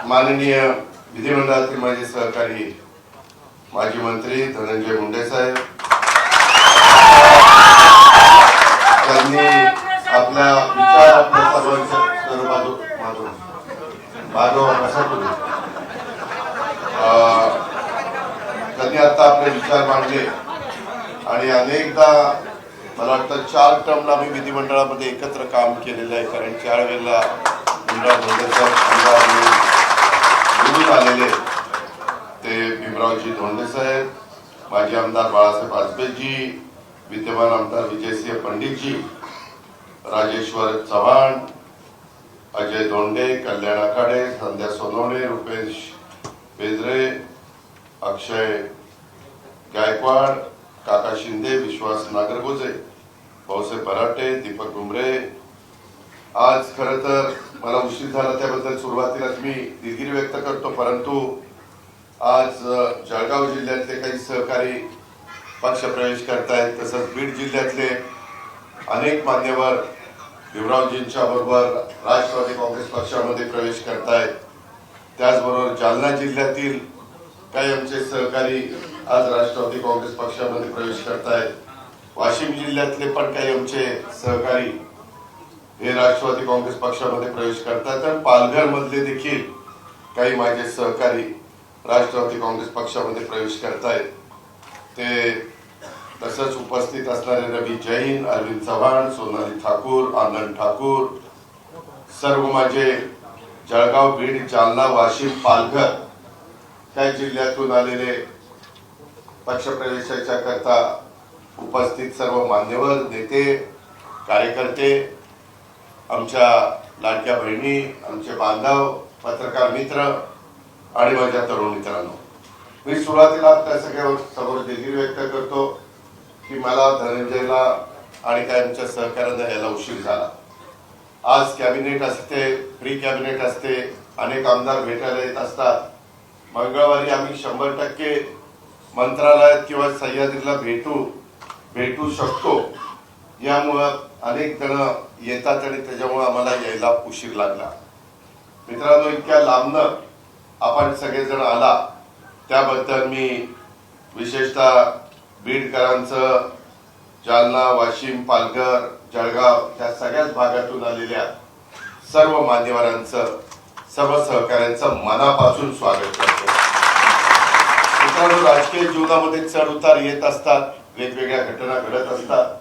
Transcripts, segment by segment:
माननीय विधिमंडळातील माझे सहकारी माजी मंत्री धनंजय मुंडे साहेब त्यांनी आपल्या विचार आपल्या सर्वांच्या त्यांनी आता आपले विचार मांडले आणि अनेकदा मला वाटतं 4 टर्मला मी विधिमंडळामध्ये एकत्र काम केलेलं आहे, कारण 4 वेळेला निवडून आलेले ते भीमरावजी धोंडे साहेब, माजी आमदार बाळासाहेब वाजपेयीजी, विद्यमान आमदार विजयसिंह पंडितजी, राजेश्वर चव्हाण, अजय धोंडे, कल्याण आखाडे, संध्या सोनवणे, रुपेश बेदरे, अक्षय गायकवाड, काका शिंदे, विश्वास नागरगोजे, भाऊसाहेब बराटे, दीपक डुमरे. आज खरं तर मला उशीर झाला त्याबद्दल सुरुवातीलाच मी दिलगिरी व्यक्त करतो, परंतु आज जळगाव जिल्ह्यातले काही सहकारी पक्ष प्रवेश करतायत, तसंच बीड जिल्ह्यातले अनेक मान्यवर भीमरावजींच्या बरोबर राष्ट्रवादी काँग्रेस पक्षामध्ये प्रवेश करतायत. त्याचबरोबर जालना जिल्ह्यातील काही आमचे सहकारी आज राष्ट्रवादी काँग्रेस पक्षामध्ये प्रवेश करतायत. वाशिम जिल्ह्यातले पण काही आमचे सहकारी हे राष्ट्रवादी काँग्रेस पक्षामध्ये प्रवेश करतात आणि पालघर मधले देखील काही माझे सहकारी राष्ट्रवादी काँग्रेस पक्षामध्ये प्रवेश करतायत. ते तसंच उपस्थित असणारे रवी जैन, अरविंद चव्हाण, सोनाली ठाकूर, आनंद ठाकूर, सर्व माझे जळगाव, बीड, जालना, वाशिम, पालघर त्या जिल्ह्यातून आलेले पक्षप्रवेशाच्या करता उपस्थित सर्व मान्यवर, नेते, कार्यकर्ते, आमच्या लाडक्या बहिणी, आमचे बांधव, पत्रकार मित्र आणि माझ्या तरुण मित्रांनो, मी सुरुवातीला आपल्या सगळ्यांसमोर दिलगिरी व्यक्त करतो की मला धनंजयला आणि काय आमच्या सहकार्यांना यायला उशीर झाला. आज कॅबिनेट असते, प्री कॅबिनेट असते, अनेक आमदार भेटायला येत असतात. मंगळवारी आम्ही 100% मंत्रालयात किंवा सह्याद्रीला भेटू शकतो, यामुळं अनेक जण येतात आणि त्याच्यामुळे आम्हाला यायला उशीर लागला. मित्रांनो, इतक्या लांबनं आपण सगळेजण आला त्याबद्दल मी विशेषतः बीडकरांचं, जालना, वाशिम, पालघर, जळगाव या सगळ्याच भागातून आलेल्या सर्व मान्यवरांचं, सर्व सहकाऱ्यांचं मनापासून स्वागत करतो. मित्रांनो, राजकीय जीवनामध्ये चढ उतार येत असतात, वेगवेगळ्या घटना घडत असतात.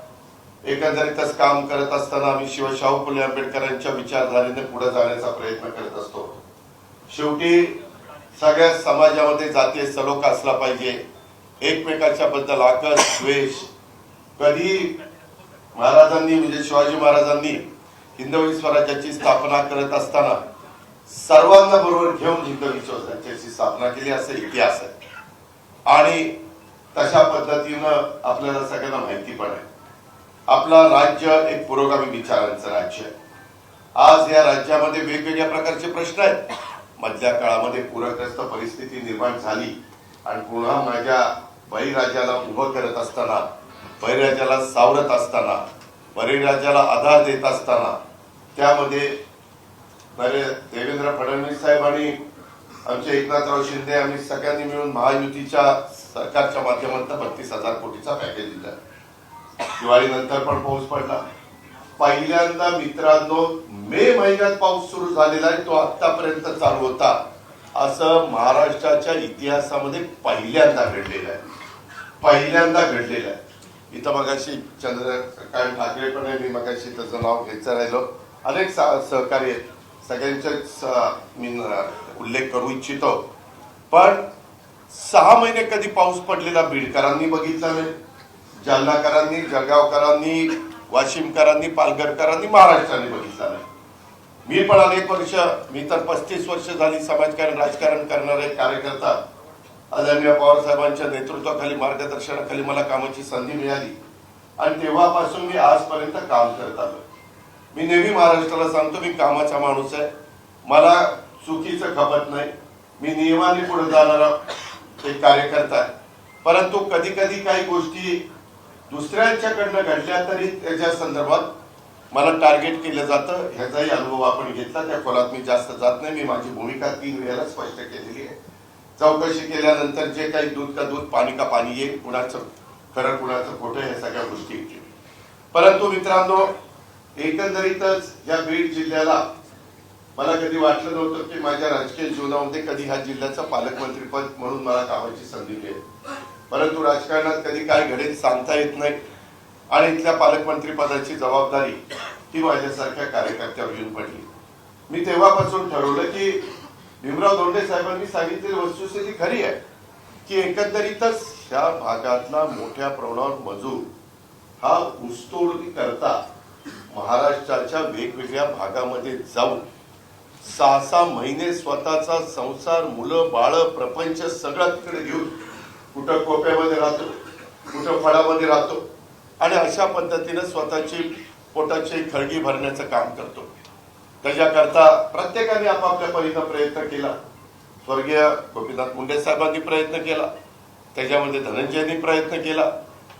एकंदरीतच काम करत असताना आम्ही शाहू फुले आंबेडकरांच्या विचारधारेने पुढे जाण्याचा प्रयत्न करत असतो. शेवटी सगळ्या समाजामध्ये जातीय सलोखा असला पाहिजे, एकमेकाच्या बद्दल आकर्ष, द्वेष. कधी महाराजांनी म्हणजे शिवाजी महाराजांनी हिंदवी स्वराज्याची स्थापना करत असताना सर्वांना बरोबर घेऊन हिंदवी स्वराज्याची स्थापना केली, असा इतिहास आहे. आणि तशा पद्धतीनं आपल्याला सगळ्यांना माहिती पण आहे, आपलं राज्य एक पुरोगामी विचारांचं राज्य आहे. आज या राज्यामध्ये वेगवेगळ्या प्रकारचे प्रश्न आहेत. मधल्या काळामध्ये पूरग्रस्त परिस्थिती निर्माण झाली आणि पुन्हा माझ्या बळीराजाला उभं करत असताना, बळीराजाला सावरत असताना, बळीराजाला आधार देत असताना त्यामध्ये देवेंद्र फडणवीस साहेब आणि आमचे एकनाथराव शिंदे आम्ही सगळ्यांनी मिळून महायुतीच्या सरकारच्या माध्यमातून 32,000 कोटीचा पॅकेज दिला. दिवाळीनंतर पण पाऊस पडला. पहिल्यांदा मित्रांनो मे महिन्यात पाऊस सुरू झालेला आहे, तो आतापर्यंत चालू होता असं महाराष्ट्राच्या इतिहासामध्ये पहिल्यांदा घडलेलं आहे. इथं मगाशी चंद्रकांत ठाकरे पण आहे, मी मगाशी त्याचं नाव घ्यायचं राहिलो, अनेक सहकारी आहेत, सगळ्यांचेच मी उल्लेख करू इच्छितो. पण 6 महिने कधी पाऊस पडलेला बीडकरांनी बघितला नाही, जालनाकरांनी, जळगावकरांनी, वाशिमकरांनी, पालघरकरांनी, महाराष्ट्राने बघितला नाही. मी पण अनेक वर्ष, मी तर 35 वर्ष झाली समाजकारण, राजकारण करणारे कार्यकर्ता. आदरणीय पवार साहेबांच्या नेतृत्वाखाली, मार्गदर्शनाखाली मला कामाची संधी मिळाली आणि तेव्हापासून मी आजपर्यंत काम करत आलो. मी नेहमी महाराष्ट्राला सांगतो, मी कामाचा माणूस आहे, मला चुकीचं खपत नाही, मी नियमाने पुढे जाणारा एक कार्यकर्ता आहे. परंतु कधी कधी काही गोष्टी दुसऱ्यांच्याकडनं घडल्या तरी त्याच्या संदर्भात मला टार्गेट केलं जातं, ह्याचाही अनुभव आपण घेतला. त्या खोलात मी जास्त जात नाही. मी माझी भूमिका 3 वेळेला स्पष्ट केलेली आहे. चौकशी केल्यानंतर जे काही दूध का दूध पाणी का पाणी येईल, कुणाचं खरं कुणाचं खोटं हे सगळ्या गोष्टी येतील. परंतु मित्रांनो, एकंदरीतच या बीड जिल्ह्याला मला कधी वाटलं नव्हतं की माझ्या राजकीय जीवनामध्ये कधी ह्या जिल्ह्याचं पालकमंत्रीपद म्हणून मला कामाची संधी मिळेल. परंतु राजकारणात कधी काय घडेल सांगता येत नाही आणि इथल्या पालकमंत्री पदाची जबाबदारी ती माझ्यासारख्या कार्यकर्त्यावर येऊन पडली. मी तेव्हापासून ठरवलं की भीमराव धोंडे साहेबांनी सांगितलेली वस्तुस्थिती खरी आहे की एकंदरीतच ह्या भागातला मोठ्या प्रमाणावर मजूर हा ऊसतोड करता महाराष्ट्राच्या वेगवेगळ्या भागामध्ये जाऊन 6-6 महिने स्वतःचा संसार, मुलं बाळ, प्रपंच सगळं तिकडे घेऊन कुठं कोप्यामध्ये राहतो, कुठं फळामध्ये राहतो आणि अशा पद्धतीने स्वतःची पोटाची खळगी भरण्याचं काम करतो. त्याच्याकरता प्रत्येकाने आपापल्या परीने प्रयत्न केला. स्वर्गीय गोपीनाथ मुंडे साहेबांनी प्रयत्न केला, त्याच्यामध्ये धनंजयनी प्रयत्न केला,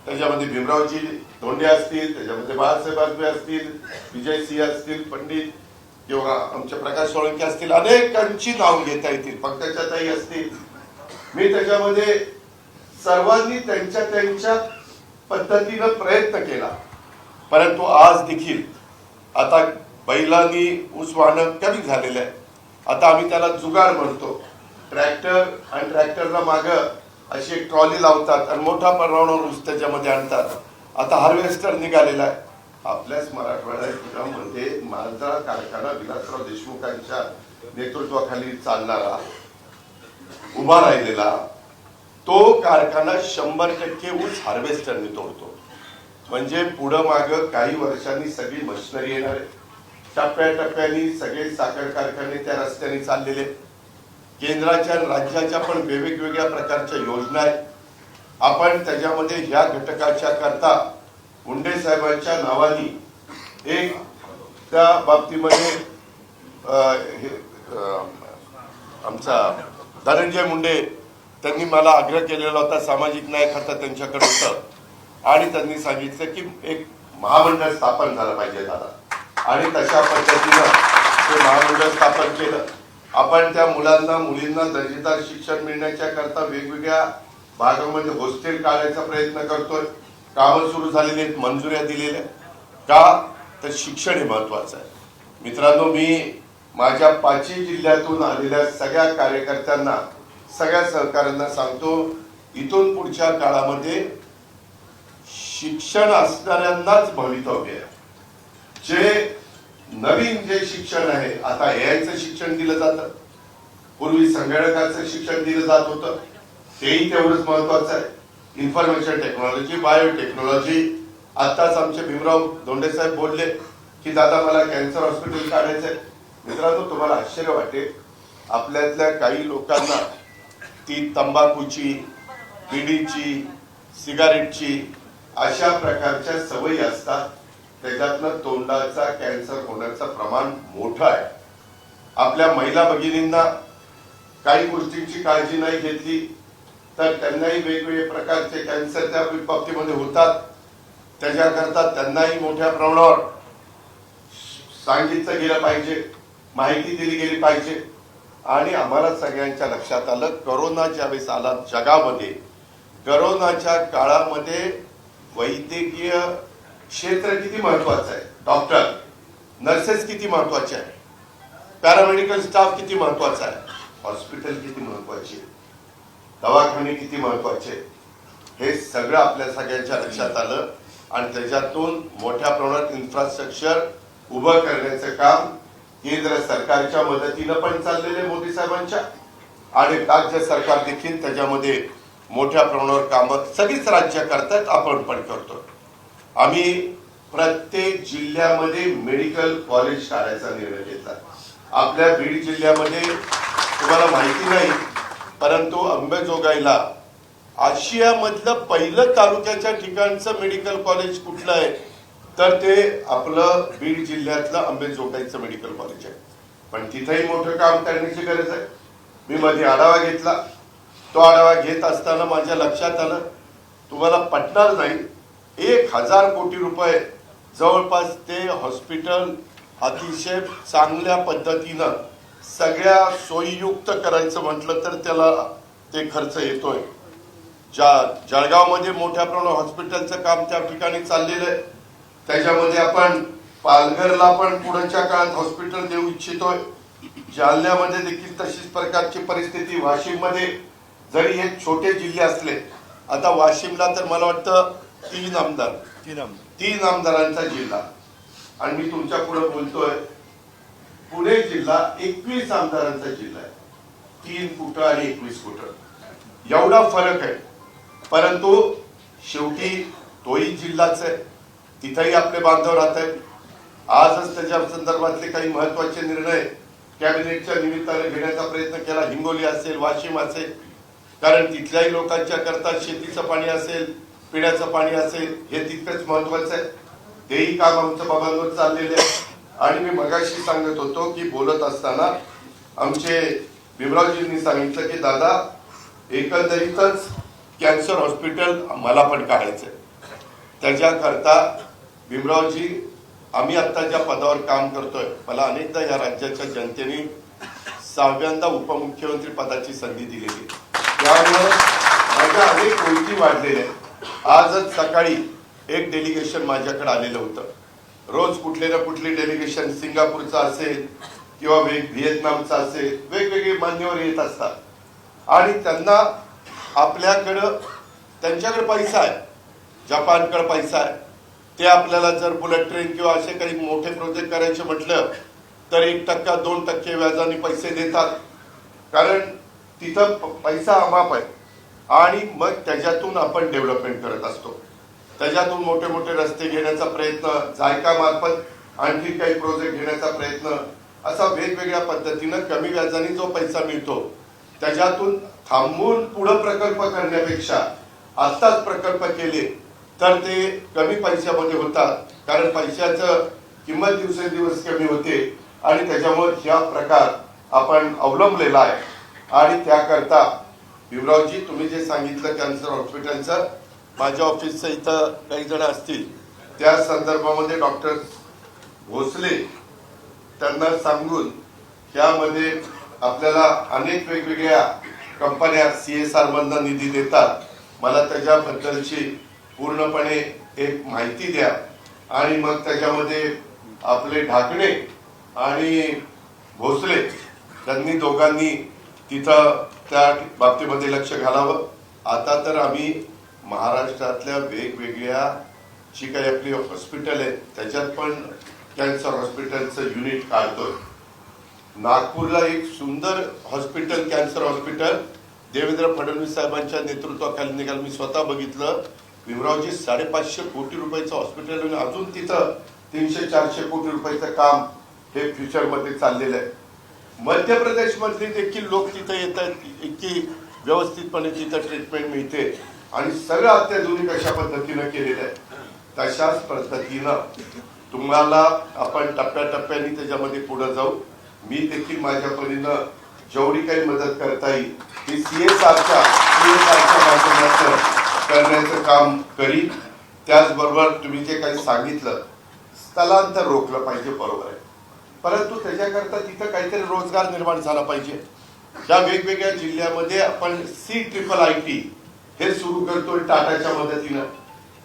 त्याच्यामध्ये भीमरावजी धोंडे असतील, त्याच्यामध्ये बाळासाहेब आजबे असतील, विजय सिंह असतील, पंडित किंवा आमचे प्रकाश सोळंके असतील, अनेकांची नाव घेता येतील, पंकजाताई असतील. मी त्याच्यामध्ये सर्वांनी त्यांच्या त्यांच्या पद्धतीनं प्रयत्न केला. परंतु आज देखील आता बैलांनी ऊस वाहणं कमी झालेलं आहे. आता आम्ही त्याला जुगाड म्हणतो. ट्रॅक्टर आणि ट्रॅक्टरला मागं अशी एक ट्रॉली लावतात आणि मोठा प्रमाणावर ऊस त्याच्यामध्ये आणतात. आता हार्वेस्टर निघालेला आहे. आपल्याच मराठवाड्यामध्ये मालदा कारखाना विलासराव देशमुखांच्या नेतृत्वाखाली चालणारा उभा राहिलेला तो कारखाना 100% ऊस हार्वेस्टरने तोडतो. म्हणजे पुढं मागं काही वर्षांनी सगळी मशिनरी येणार आहे. टप्प्याटप्प्याने सगळे साखर कारखाने त्या रस्त्याने चाललेले. केंद्राच्या राज्याच्या पण वेगवेगळ्या प्रकारच्या योजना आहेत. आपण त्याच्यामध्ये ह्या घटकाच्या करता मुंडे साहेबांच्या नावानी एक त्या बाबतीमध्ये आमचा धनंजय मुंडे त्यांनी मला आग्रह केलेला होता. सामाजिक न्याय खातं त्यांच्याकडे होतं आणि त्यांनी सांगितलं की एक महामंडळ स्थापन झालं पाहिजे दादा आणि तशा पद्धतीनं ते महामंडळ स्थापन केलं. आपण त्या मुलांना मुलींना दर्जेदार शिक्षण मिळण्याच्या करता वेगवेगळ्या भागामध्ये हॉस्टेल काढायचा प्रयत्न करतोय. कामं सुरू झालेली आहेत, मंजुऱ्या दिलेल्या. का तर शिक्षण हे महत्वाचं आहे. मित्रांनो, मी माझ्या 5ही जिल्ह्यातून आलेल्या सगळ्या कार्यकर्त्यांना, सगळ्या सहकाऱ्यांना सांगतो, इथून पुढच्या काळामध्ये शिक्षण असणाऱ्यांनाच भवितव्य आहे. जे नवीन जे शिक्षण आहे, आता एआयचं शिक्षण दिलं जातं, पूर्वी संगणकाचं शिक्षण दिलं जात होतं, तेही तेवढंच महत्वाचं आहे. Information technology, biotechnology. आताच आमचे भीमराव धोंडे साहेब बोलले की दादा मला कॅन्सर हॉस्पिटल काढायचंय. मित्रांनो, तुम्हाला आश्चर्य वाटेल, आपल्यातल्या काही लोकांना ती तंबाखूची, बिडीची, सिगारेटची अशा प्रकारच्या सवयी असतात. त्याच्यातनं तोंडाचा कॅन्सर होण्याचं प्रमाण मोठं आहे. आपल्या महिला भगिनींना काही गोष्टींची काळजी नाही घेतली तर त्यांनाही वेगवेगळे प्रकारचे कॅन्सर त्या बाबतीमध्ये होतात. त्याच्याकरता त्यांनाही मोठ्या प्रमाणावर सांगितलं गेलं पाहिजे, माहिती दिली गेली पाहिजे. आणि आम्हाला सगळ्यांच्या लक्षात आलं, करोना ज्यावेळेस आला जगामध्ये, करोनाच्या काळामध्ये वैद्यकीय क्षेत्र किती महत्वाचं आहे. डॉक्टर, नर्सेस किती महत्वाचे आहे, पॅरामेडिकल स्टाफ किती महत्वाचा आहे, हॉस्पिटल किती महत्वाची आहे, दवाखाने किती महत्वाचे, हे सगळं आपल्या सगळ्यांच्या लक्षात आलं. आणि त्याच्यातून मोठ्या प्रमाणात इन्फ्रास्ट्रक्चर उभं करण्याचं काम केंद्र सरकारच्या मदतीनं पण चाललेले, मोदी साहेबांच्या, आणि राज्य सरकार देखील त्याच्यामध्ये मोठ्या प्रमाणावर कामं सगळीच राज्य करतात, आपण पण करतो. आम्ही प्रत्येक जिल्ह्यामध्ये मेडिकल कॉलेज काढायचा निर्णय घेतला. आपल्या बीड जिल्ह्यामध्ये तुम्हाला माहिती नाही, परंतु अंबेजोगाईला आशियामधलं पहिलं तालुक्याच्या ठिकाणचं मेडिकल कॉलेज कुठलं आहे तर ते आपलं बीड जिल्ह्यातलं अंबेजोगाईचं मेडिकल कॉलेज आहे. पण तिथेही मोठं काम करण्याची गरज आहे. मी मध्ये आढावा घेतला. तो आढावा घेत असताना माझ्या लक्षात आलं, तुम्हाला पटणार नाही, 1000 कोटी रुपये जवळपास ते हॉस्पिटल अतिशय चांगल्या पद्धतीनं सगळ्या सोयीयुक्त करायचं म्हटलं तर त्याला ते खर्च येतोय. जळगावमध्ये मोठ्या प्रमाणात हॉस्पिटलचं काम त्या ठिकाणी चाललेलं आहे. त्याच्यामध्ये आपण पालघरला पण पुढच्या काळात हॉस्पिटल देऊ इच्छितोय. जालन्यामध्ये देखील तशीच प्रकारची परिस्थिती. वाशिममध्ये जरी हे छोटे जिल्हे असले, आता वाशिमला तर मला वाटतं तीन आमदारांचा जिल्हा, आणि मी तुमच्या पुढे बोलतोय पुणे जिल्हा 21 आमदारांचा जिल्हा आहे. 3 फुट आणि 21 फुट एवढा फरक आहे. परंतु शेवटी तोही जिल्हाच आहे, तिथेही आपले बांधव राहत आहेत. आजच त्याच्या संदर्भातले काही महत्वाचे निर्णय कॅबिनेटच्या निमित्ताने घेण्याचा प्रयत्न केला. हिंगोली असेल, वाशिम असेल, कारण तिथल्याही लोकांच्या करता शेतीचं पाणी असेल, पिण्याचं पाणी असेल, हे तितकंच महत्वाचं आहे. तेही काम आमचं बाबांवर चाललेलं आहे. आणि मी मगाशी सांगत होतो की बोलत असताना आमचे भीमरावजींनी सांगितलं की दादा एकंदरीतच कॅन्सर हॉस्पिटल मला पण काढायचंय. त्याच्याकरता भीमरावजी, आम्ही आता ज्या पदावर काम करतोय, मला अनेकदा या राज्याच्या जनतेने 6व्यांदा उपमुख्यमंत्री पदाची संधी दिलेली, त्यामुळे माझ्या अनेक ओळखी वाढलेल्या आहेत. आजच सकाळी एक डेलिगेशन माझ्याकडे आलेलं होतं. रोज कुठले ना कुठले डेलिगेशन सिंगापूरचा असेल किंवा व्हिएतनामचा असेल, वेगवेगळे मान्यवर येत असतात. आणि त्यांना आपल्याकडं त्यांच्याकडे पैसा आहे, जपानकडे पैसा आहे. ते आपल्याला जर बुलेट ट्रेन किंवा असे काही मोठे प्रोजेक्ट करायचे म्हटलं तर 1%, 2% व्याजाने पैसे देतात, कारण तिथं पैसा अमाप आहे. आणि मग त्याच्यातून आपण डेव्हलपमेंट करत असतो. त्याच्यातून मोठे मोठे रस्ते घेण्याचा प्रयत्न, जायका मार्फत आणखी काही प्रोजेक्ट घेण्याचा प्रयत्न, असा वेगवेगळ्या पद्धतीनं कमी व्याजाने जो पैसा मिळतो त्याच्यातून थांबून पुढे प्रकल्प करण्यापेक्षा आत्ताच प्रकल्प केले तर ते कमी पैशामध्ये होतात, कारण पैशाचं किंमत दिवसेंदिवस कमी होते. आणि त्याच्यामुळे ह्या प्रकार आपण अवलंबलेला आहे. आणि त्याकरता भीमरावजी, तुम्ही जे सांगितलं कॅन्सर हॉस्पिटलचं, माझ्या ऑफिसचं इथं काही जण असतील, त्या संदर्भामध्ये डॉक्टर भोसले त्यांना सांगून त्यामध्ये आपल्याला अनेक वेगवेगळ्या कंपन्या CSR मधून निधी देतात. मला त्याच्याबद्दलची पूर्णपणे एक माहिती द्या. आणि मग त्याच्यामध्ये आपले ढाकणे आणि भोसले त्यांनी दोघांनी तिथं त्या बाबतीमध्ये लक्ष घालावं. आता तर आम्ही महाराष्ट्रातल्या वेगवेगळ्या जी काही आपली हॉस्पिटल आहेत त्याच्यात पण कॅन्सर हॉस्पिटलचं युनिट काढतोय. नागपूरला एक सुंदर hospital, cancer hospital Devendra Fadnavis साहेबांच्या नेतृत्वाखाली निघाल. मी स्वतः बघितलं. भीमरावजी, 550 कोटी रुपयाचं हॉस्पिटल, अजून तिथं 300-400 कोटी रुपयाचं काम हे फ्युचर मध्ये चाललेलं आहे. मध्य प्रदेश मधले देखील लोक तिथं येतात, इतकी व्यवस्थितपणे तिथं ट्रीटमेंट मिळते आणि सगळं अत्याधुनिक अशा पद्धतीनं केलेलं आहे. तशाच पद्धतीनं तुम्हाला आपण टप्प्याटप्प्याने त्याच्यामध्ये पुढे जाऊ. मी देखील माझ्या परीनं जेवढी काही मदत करता येईल ती CSRच्या माध्यमातून करण्याचं काम करीन. त्याचबरोबर तुम्ही जे काही सांगितलं, स्थलांतर रोखलं पाहिजे, बरोबर आहे, परंतु त्याच्याकरता तिथं काहीतरी रोजगार निर्माण झाला पाहिजे. त्या वेगवेगळ्या जिल्ह्यामध्ये आपण CIIT हे सुरू करतोय टाटाच्या मदतीनं,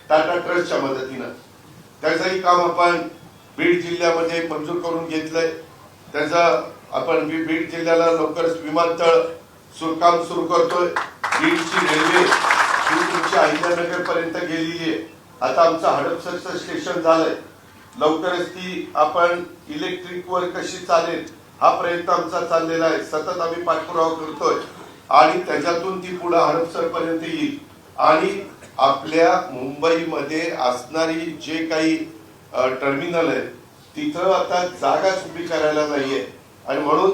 टाटा ट्रस्टच्या मदतीनं. त्याचंही काम आपण बीड जिल्ह्यामध्ये मंजूर करून घेतलंय. त्याचं आपण बीड जिल्ह्याला लवकरच विमानतळ काम सुरू करतोय. बीडची रेल्वे ही तुमच्या अहिल्यानगर पर्यंत गेलेली आहे. आता आमचं हडपसरचं स्टेशन झालंय, लवकरच ती आपण इलेक्ट्रिक वर कशी चालेल हा प्रयत्न आमचा चाललेला आहे. सतत आम्ही पाठपुरावा करतोय आणि त्याच्यातून ती पुढे हडपसर पर्यंत येईल. आणि आपल्या मुंबईमध्ये असणारी जे काही टर्मिनल आहे तिथं आता जागाच उभी करायला नाहीये, आणि म्हणून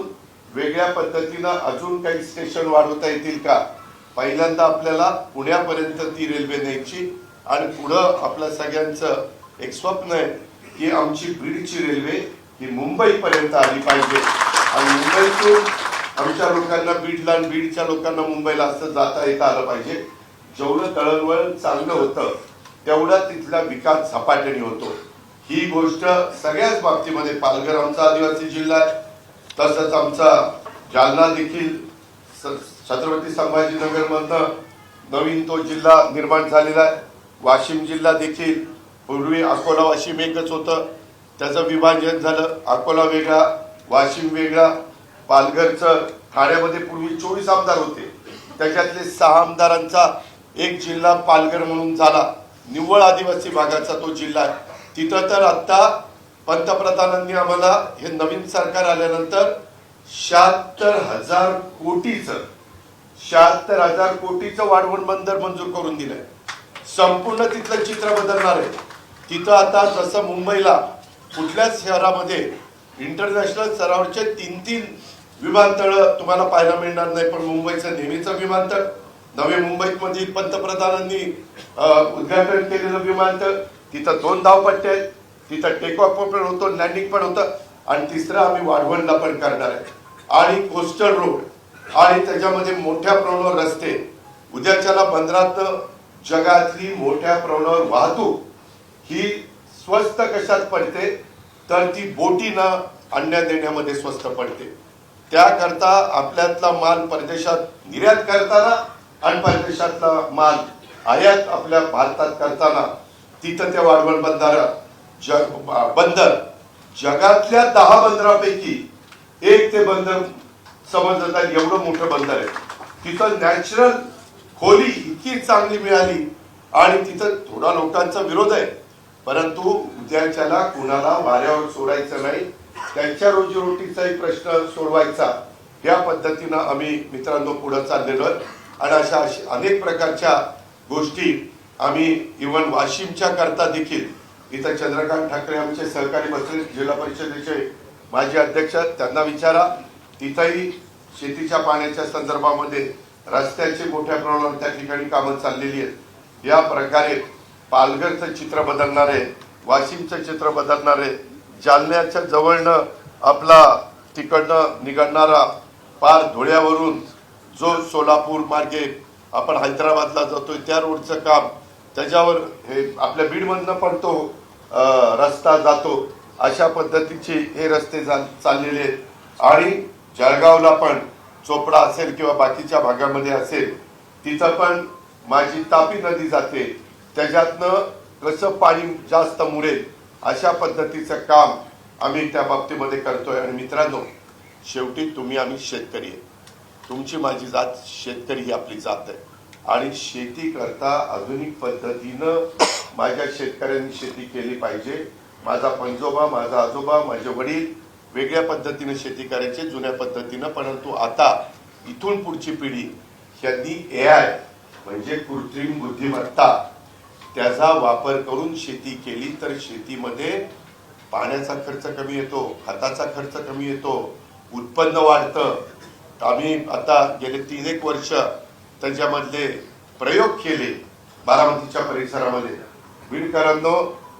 वेगळ्या पद्धतीनं अजून काही स्टेशन वाढवता येतील का. पहिल्यांदा आपल्याला पुण्यापर्यंत ती रेल्वे न्यायची आणि पुढं आपल्या सगळ्यांचं एक स्वप्न आहे की आमची बीडची रेल्वे ही मुंबईपर्यंत आली पाहिजे. आणि मुंबईतून आमच्या लोकांना बीडला आणि बीडच्या लोकांना मुंबईला असं जाता येता आलं पाहिजे. जेवढं दळणवळण चांगलं होतं तेवढा तिथला विकास झपाट्याने होतो. ही गोष्ट सगळ्याच बाबतीमध्ये, पालघर आमचा आदिवासी जिल्हा आहे, तसंच आमचा जालना देखील छत्रपती संभाजीनगर मधनं नवीन तो जिल्हा निर्माण झालेला आहे. वाशिम जिल्हा देखील पूर्वी अकोला वाशिम एकच होतं, त्याचं विभाजन झालं, अकोला वेगळा वाशिम वेगळा. पालघरचं ठाण्यामध्ये पूर्वी 24 आमदार होते, त्याच्यातले 6 आमदारांचा एक जिल्हा पालघर म्हणून झाला. निव्वळ आदिवासी भागाचा तो जिल्हा आहे. तिथं तर आता पंतप्रधानांनी आम्हाला हे नवीन सरकार आल्यानंतर 76,000 कोटीचं वाढवण बंदर मंजूर करून दिलंय. संपूर्ण तिथलं चित्र बदलणार आहे. तिथं आता जसं मुंबईला कुठल्याच शहरामध्ये इंटरनॅशनल स्तरावरचे 3-3 विमानतळ तुम्हाला पाहायला मिळणार नाही, पण मुंबईचं नेहमीचं विमानतळ, नवी मुंबईत मध्ये पंतप्रधानांनी उद्घाटन केलेलं विमानतळ, तिथं 2 धावपट्टे आहेत, तिथं टेक ऑफ पण होतो, लँडिंग पण होतं, आणि तिसरं आम्ही वाढवणला पण करणार आहे. आणि कोस्टल रोड आणि त्याच्यामध्ये मोठ्या प्रमाणावर रस्ते. उद्याच्याला बंदरात जगातली मोठ्या प्रमाणावर वाहतूक ही स्वस्त कशात पडते, तर ती बोटीनं आणण्या देण्यामध्ये स्वस्त पडते. त्याकरता आपल्यातला माल परदेशात निर्यात करताना आणि परदेशातला माल आयात आपल्या भारतात करताना तिथं त्या वाढवण बंदर जगातल्या 10 बंदरापैकी एक ते बंदर समजलं जाईल एवढं मोठं बंदर आहे. तिथं नॅचरल खोली इतकी चांगली मिळाली आणि तिथं थोडा लोकांचा विरोध आहे, परंतु उद्याच्याला कुणाला वाऱ्यावर सोडायचं नाही, त्यांच्या रोजीरोटीचाही प्रश्न सोडवायचा. या पद्धतीनं आम्ही मित्रांनो पुढे चाललेलो आहे. आणि अशा अनेक प्रकारच्या गोष्टी आम्ही इव्हन वाशिमच्या करता देखील इथं चंद्रकांत ठाकरे आमचे सहकारी बसले, जिल्हा परिषदेचे माजी अध्यक्ष, त्यांना विचारा, तिथंही शेतीच्या पाण्याच्या संदर्भामध्ये रस्त्याची मोठ्या प्रमाणावर त्या ठिकाणी कामं चाललेली आहेत. या प्रकारे पालघरचं चित्र बदलणार आहे, वाशिमचं चित्र बदलणार आहे. जालन्याच्या जवळनं आपला तिकडनं निघणारा पार धुळ्यावरून जो सोलापूर मार्गे आपण हैदराबादला जातोय त्या रोडचं काम, त्याच्यावर हे आपल्या बीडमधनं पण तो रस्ता जातो. अशा पद्धतीचे हे रस्ते चाललेले आहेत. आणि जळगावला पण चोपडा असेल किंवा बाकीच्या भागामध्ये असेल, तिथं पण माझी तापी नदी जाते, त्याच्यातनं कसं पाणी जास्त मुरेल अशा पद्धतीचं काम आम्ही त्या बाबतीमध्ये करतोय. आणि मित्रांनो, शेवटी तुम्ही आम्ही शेतकरी आहे, तुमची माझी जात शेतकरी ही आपली जात आहे. आणि शेती करता आधुनिक पद्धतीनं माझ्या शेतकऱ्यांनी शेती केली पाहिजे. माझा पंजोबा, माझा आजोबा, माझे वडील वेगळ्या पद्धतीने शेती करायचे, जुन्या पद्धतीनं. परंतु आता इथून पुढची पिढी यांनी AI म्हणजे कृत्रिम बुद्धिमत्ता त्याचा वापर करून शेती केली तर शेतीमध्ये पाण्याचा खर्च कमी येतो, खताचा खर्च कमी येतो, उत्पन्न वाढतं. आम्ही आता गेले 3-1 वर्ष त्याच्यामधले प्रयोग केले बारामतीच्या परिसरामध्ये. बीडकरांनो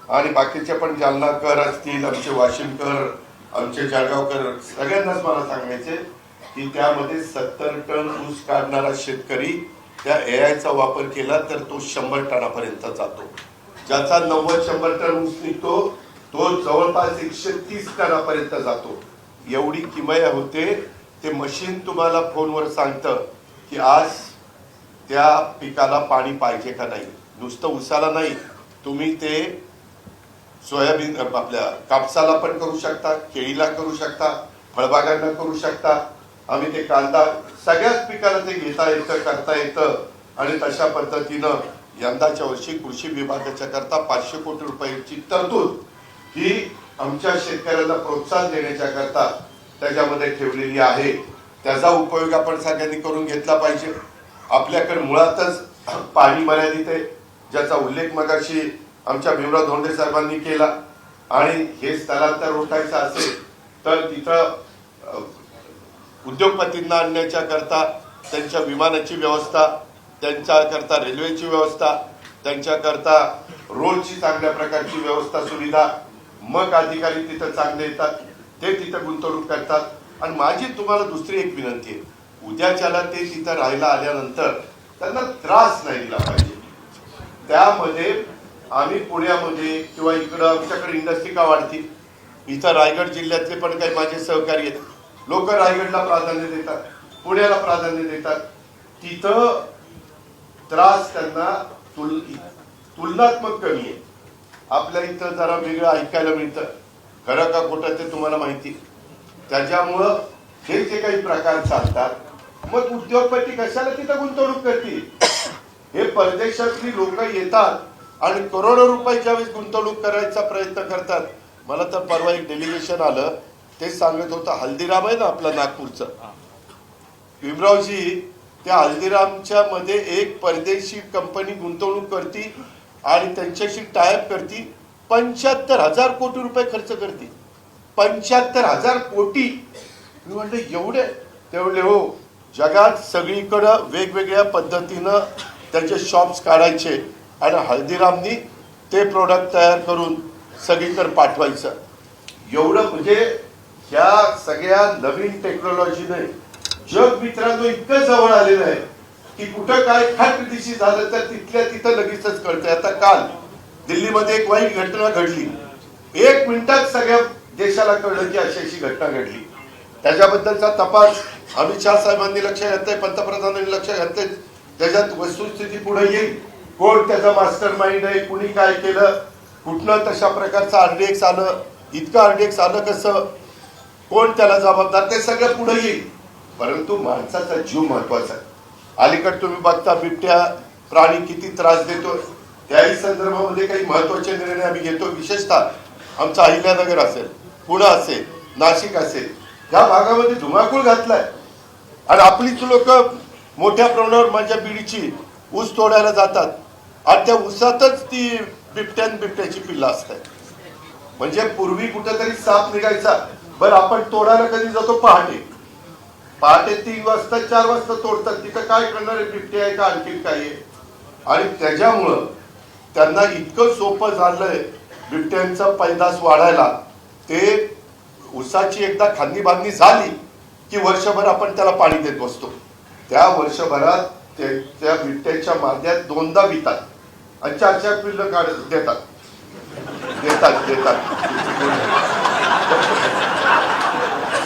आणि बाकीचे पण जालनाकर असतील, आमचे वाशिमकर, आमचे जळगावकर, सगळ्यांनाच मला सांगायचे की त्यामध्ये 70 टन ऊस काढणारा शेतकरी त्या AIचा वापर केला तर तो 100 टनापर्यंत जातो. ज्याचा 90-100 टन ऊस निघतो तो जवळपास 130 टनापर्यंत जातो. एवढी किमया होते. ते मशीन तुम्हाला फोनवर सांगतं की आज त्या पिकाला पाणी पाहिजे का नाही. नुसतं ऊसाला नाही, तुम्ही ते सोयाबीन आपल्या कापसाला पण करू शकता, केळीला करू शकता, फळबागांना करू शकता. आम्ही ते कांदा सगळ्याच पिकाला ते घेता येतं, करता येतं. आणि तशा पद्धतीनं यंदाच्या वर्षी कृषी विभागाच्या करता 500 कोटी रुपयांची तरतूद ही आमच्या शेतकऱ्यांना प्रोत्साहन देण्याच्या करता त्याच्यामध्ये ठेवलेली आहे. त्याचा उपयोग आपण सगळ्यांनी करून घेतला पाहिजे. आपल्याकडे मुळातच पाणी मर्यादित आहे, ज्याचा उल्लेख मगाशी आमच्या भीमराव धोंडे साहेबांनी केला. आणि हे स्थलांतर रोखायचं असेल तर तिथं उद्योगपतींना आणण्याच्या करता त्यांच्या विमानाची व्यवस्था, त्यांच्या करता रेल्वेची व्यवस्था, त्यांच्या करता रोडची चांगल्या प्रकारची व्यवस्था सुविधा, मग अधिकारी तिथं चांगले येतात, ते तिथं गुंतवणूक करतात. आणि माझी तुम्हाला दुसरी एक विनंती आहे, उद्याच्याला ते तिथं राहायला आल्यानंतर त्यांना त्रास नाही दिला पाहिजे. त्यामध्ये आम्ही पुण्यामध्ये किंवा इकडं आमच्याकडे इंडस्ट्री का वाढतील, इथं रायगड जिल्ह्यातले पण काही माझे सहकारी आहेत, लोक रायगडला प्राधान्य देतात, पुण्याला प्राधान्य देतात, तिथं त्रास त्यांना तुलनात्मक कमी आहे. आपल्या इथं जरा वेगळं ऐकायला मिळतं, खरं का खोटं ते तुम्हाला माहिती. त्याच्यामुळं हे जे काही प्रकार चालतात, मग उद्योगपती कशाला तिथं गुंतवणूक करतील. हे परदेशातली लोक येतात आणि करोडो रुपये ज्यावेळेस गुंतवणूक करायचा प्रयत्न करतात. मला तर परवा एक डेलिगेशन आलं, ते सांगत होतं हल्दीराम आहे ना आपलं नागपूरचं, भीमरावजी, त्या हल्दीरामच्या मध्ये एक परदेशी कंपनी गुंतवणूक करती आणि त्यांच्याशी टायअप करती, 75,000 कोटी रुपये खर्च करते. 75,000 कोटी. मी म्हटलं एवढे? तेवढे हो. जगात सगळीकडं वेगवेगळ्या पद्धतीनं त्याचे शॉप्स काढायचे आणि हल्दीरामनी ते प्रोडक्ट तयार करून सगळीकडे पाठवायचं. एवढं म्हणजे ह्या सगळ्या नवीन टेक्नॉलॉजीने जग मित्रांनो इतकं जवळ आलेलं आहे की कुठं काय खटदिशी झालं तर तिथल्या तिथं लगेचच कळतंय. आता काल दिल्लीमध्ये एक वाईट घटना घडली, 1 मिनिटात सगळ्या देशाला कळलं की अशी अशी घटना घडली. त्याच्याबद्दलचा तपास अमित शाह साहेबांनी लक्ष घातलंय, पंतप्रधानांनी लक्ष घातलंय. त्याच्यात वस्तुस्थिती पुढे येईल, कोण त्याचा मास्टर माइंड आहे, कुणी काय केलं, कुठनं तशा प्रकारचं आरडीएक्स आलं, इतकं आरडीएक्स आलं कसं, कोण त्याला जबाबदार, ते सगळं पुढे येईल. परंतु माणसाचा जीव महत्वाचा आहे. अलीकडे तुम्ही बघता बिबट्या प्राणी किती त्रास देतो, त्याही संदर्भामध्ये काही महत्वाचे निर्णय आम्ही घेतो. विशेषतः आमचा अहिल्यानगर असेल, पुणे असेल, नाशिक असेल, या भागामध्ये धुमाकूळ घातलाय आणि आपलीच लोक मोठ्या प्रमाणावर माझ्या बीडीची ऊस तोडायला जातात आणि त्या ऊसातच ती बिबट्याची पिल्ला असतात. म्हणजे पूर्वी कुठेतरी साप निघायचा, बरं आपण तोडायला कधी जातो? पहाटे 3 वाजता 4 वाजता तोडतात. तिथं काय करणार आहे, बिबटे आहे का आणखी काय आहे. आणि त्याच्यामुळं त्यांना इतकं सोपं झालंय बिबट्यांचा पैदास वाढायला. ते ऊसाची एकदा खांदी बांधणी झाली की वर्षभर आपण त्याला पाणी देत बसतो. त्या वर्षभरात त्या बिबट्याच्या माद्यात 2दा वितात आणि 4-4 पिल्लं देतात.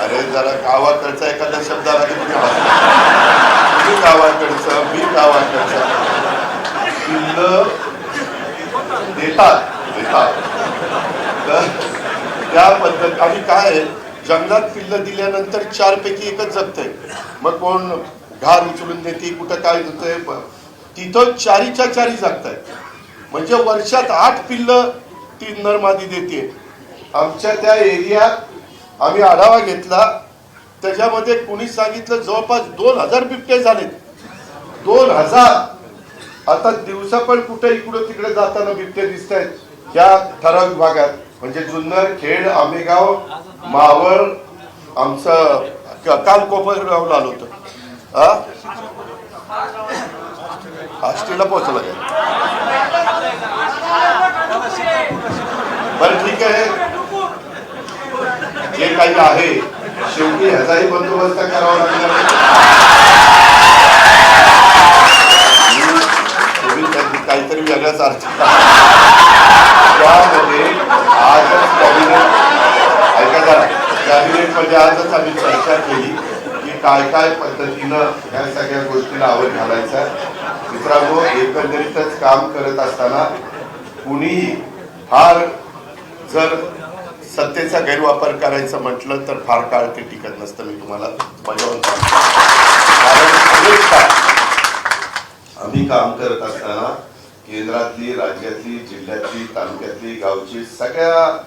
अरे जरा गावाकडचा एखादा शब्द आला की तुम्ही गावाकडचं, मी गावाकडचं, पिल्लं देतात. तर त्या पद्धत आणि काय जंगलात पिल्लं दिल्यानंतर 4 पैकी 1च जगतंय. मग कोण घार उचलून देते, कुठं काय होतंय, तिथं 4च्या 4 जगताय. म्हणजे वर्षात 8 पिल्लं ती नरमादी देते. आमच्या त्या एरियात आम्ही आढावा घेतला, त्याच्यामध्ये कुणी सांगितलं जवळपास 2000 बिबटे झालेत. 2000. आता दिवसा पण कुठे इकडं तिकडे जाताना बिबटे दिसत आहेत या ठराविक भागात. म्हणजे जुन्नर, खेड, आंबेगाव, मावळ, आमचं काल कोपरगावला आलो होतो. आष्टीला पोहोचलं काय? बरं ठीक आहे, जे काही आहे शेवटी ह्याचाही बंदोबस्त करावा लागणार. काहीतरी वेगळाच अर्थ त्यामध्ये आजच कॅबिनेटमध्ये आजच आम्ही चर्चा केली की काय काय पद्धतीनं या सगळ्या गोष्टीला आवड घालायचा. मित्रांनो, एकंदरीतच काम करत असताना कुणीही फार जर सत्तेचा गैरवापर करायचं म्हटलं तर फार काळ ते टिकत नसतं. मी तुम्हाला बजावून सांगतो. कारण आम्ही काम करत असताना केंद्रातली, राज्यातली, जिल्ह्यातली, तालुक्यातली, गावची सगळ्या